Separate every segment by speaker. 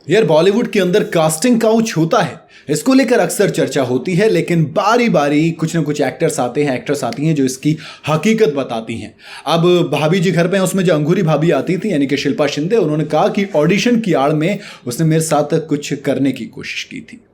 Speaker 1: यार बॉलीवुड के अंदर कास्टिंग काउच होता है, इसको लेकर अक्सर चर्चा होती है, लेकिन बारी बारी कुछ ना कुछ एक्टर्स आते हैं, एक्ट्रेस आती हैं जो इसकी हकीकत बताती हैं। अब भाभी जी घर पे हैं, उसमें जो अंगूरी भाभी आती थी यानी कि शिल्पा शिंदे, उन्होंने कहा कि ऑडिशन की आड़ में उसने मेरे साथ कुछ करने की कोशिश की थी।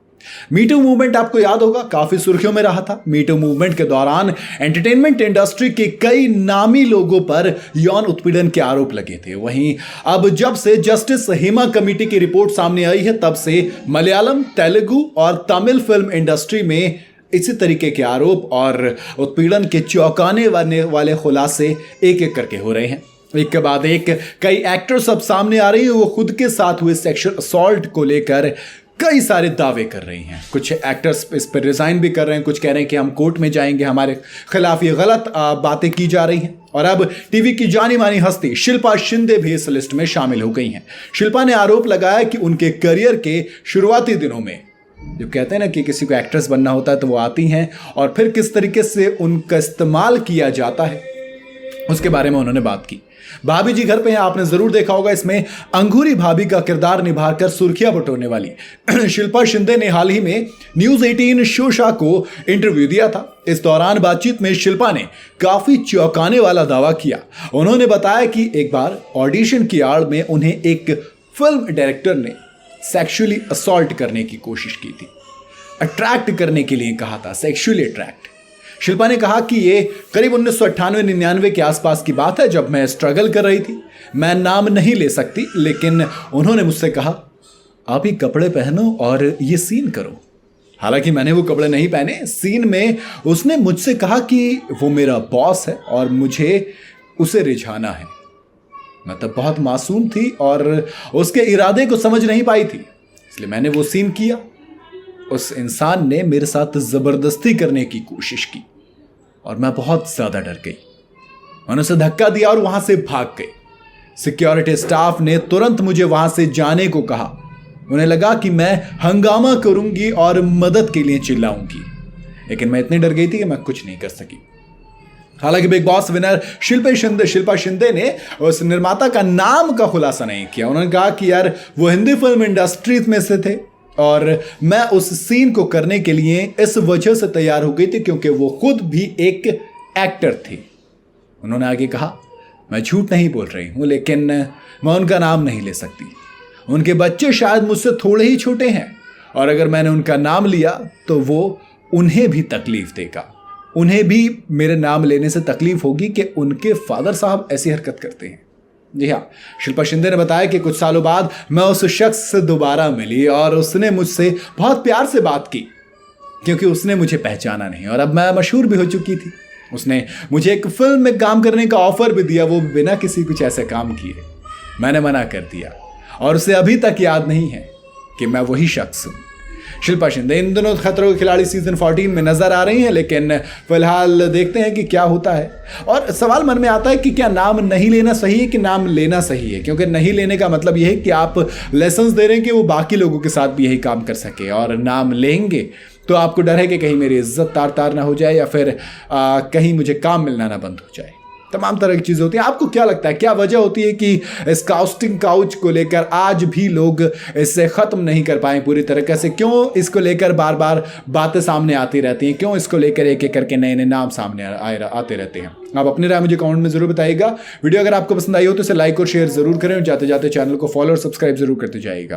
Speaker 1: मीटू मूवमेंट आपको याद होगा, काफी सुर्खियों में रहा था। मीटू मूवमेंट के दौरान एंटरटेनमेंट इंडस्ट्री के कई नामी लोगों पर यौन उत्पीड़न के आरोप लगे थे। वहीं अब जब से जस्टिस हेमा कमेटी की रिपोर्ट सामने आई है, तब से मलयालम, तेलुगु और तमिल फिल्म इंडस्ट्री में इसी तरीके के आरोप और उत्पीड़न के चौंकाने वाले खुलासे एक एक करके हो रहे हैं। एक के बाद एक कई एक्टर्स अब सामने आ रही है, वो खुद के साथ हुए सेक्सुअल असॉल्ट को लेकर कई सारे दावे कर रही हैं। कुछ एक्टर्स इस पर रिजाइन भी कर रहे हैं, कुछ कह रहे हैं कि हम कोर्ट में जाएंगे, हमारे खिलाफ ये गलत बातें की जा रही हैं। और अब टीवी की जानी मानी हस्ती शिल्पा शिंदे भी इस लिस्ट में शामिल हो गई हैं। शिल्पा ने आरोप लगाया कि उनके करियर के शुरुआती दिनों में, जो कहते हैं ना कि किसी को एक्ट्रेस बनना होता है तो वो आती हैं, और फिर किस तरीके से उनका इस्तेमाल किया जाता है उसके बारे में उन्होंने बात की। भाभी जी घर पे हैं, आपने जरूर देखा होगा, इसमें अंगूरी भाभी का किरदार निभाकर सुर्खियां बटोरने वाली शिल्पा शिंदे ने हाल ही में न्यूज 18 शोशा को इंटरव्यू दिया था। इस दौरान बातचीत में शिल्पा ने काफी चौंकाने वाला दावा किया। उन्होंने बताया कि एक बार ऑडिशन की आड़ में उन्हें एक फिल्म डायरेक्टर ने सेक्सुअली असॉल्ट करने की कोशिश की थी, अट्रैक्ट करने के लिए कहा था, सेक्सुअली अट्रैक्ट। शिल्पा ने कहा कि ये करीब 1998-99 के आसपास की बात है, जब मैं स्ट्रगल कर रही थी। मैं नाम नहीं ले सकती, लेकिन उन्होंने मुझसे कहा आप ये कपड़े पहनो और ये सीन करो। हालांकि मैंने वो कपड़े नहीं पहने। सीन में उसने मुझसे कहा कि वो मेरा बॉस है और मुझे उसे रिझाना है। मैं तब बहुत मासूम थी और उसके इरादे को समझ नहीं पाई थी, इसलिए मैंने वो सीन किया। उस इंसान ने मेरे साथ जबरदस्ती करने की कोशिश की और मैं बहुत ज्यादा डर गई। मैंने उसे धक्का दिया और वहां से भाग गई। सिक्योरिटी स्टाफ ने तुरंत मुझे वहां से जाने को कहा। उन्हें लगा कि मैं हंगामा करूंगी और मदद के लिए चिल्लाऊंगी, लेकिन मैं इतनी डर गई थी कि मैं कुछ नहीं कर सकी। हालांकि big boss winner Shilpa Shinde ने उस निर्माता का नाम का खुलासा नहीं किया। उन्होंने कहा कि यार वो हिंदी फिल्म इंडस्ट्री में से थे और मैं उस सीन को करने के लिए इस वजह से तैयार हो गई थी क्योंकि वो खुद भी एक एक्टर थी। उन्होंने आगे कहा मैं झूठ नहीं बोल रही हूं, लेकिन मैं उनका नाम नहीं ले सकती। उनके बच्चे शायद मुझसे थोड़े ही छोटे हैं और अगर मैंने उनका नाम लिया तो वो उन्हें भी तकलीफ देगा। उन्हें भी मेरे नाम लेने से तकलीफ होगी कि उनके फादर साहब ऐसी हरकत करते हैं। जी हाँ, शिल्पा शिंदे ने बताया कि कुछ सालों बाद मैं उस शख्स से दोबारा मिली और उसने मुझसे बहुत प्यार से बात की क्योंकि उसने मुझे पहचाना नहीं और अब मैं मशहूर भी हो चुकी थी। उसने मुझे एक फिल्म में काम करने का ऑफर भी दिया, वो बिना किसी कुछ ऐसे काम किए। मैंने मना कर दिया और उसे अभी तक याद नहीं है कि मैं वही शख्स हूं। शिल्पा शिंदे इन दिनों खतरों के खिलाड़ी सीजन 14 में नजर आ रही हैं, लेकिन फिलहाल देखते हैं कि क्या होता है। और सवाल मन में आता है कि क्या नाम नहीं लेना सही है कि नाम लेना सही है, क्योंकि नहीं लेने का मतलब यह है कि आप लेसन्स दे रहे हैं कि वो बाकी लोगों के साथ भी यही काम कर सके, और नाम लेंगे तो आपको डर है कि कहीं मेरी इज्जत तार तार ना हो जाए या फिर कहीं मुझे काम मिलना ना बंद हो जाए। तमाम तरह की चीज़ होती हैं। आपको क्या लगता है, क्या वजह होती है कि इस कास्टिंग काउच को लेकर आज भी लोग इससे ख़त्म नहीं कर पाए पूरी तरीके से? क्यों इसको लेकर बार बार बातें सामने आती रहती हैं? क्यों इसको लेकर एक एक करके नए नए नाम सामने आते रहते हैं? आप अपनी राय मुझे कमेंट में ज़रूर बताइएगा। वीडियो अगर आपको पसंद आई हो तो इसे लाइक और शेयर ज़रूर करें और जाते जाते चैनल को फॉलो और सब्सक्राइब ज़रूर करते जाइएगा।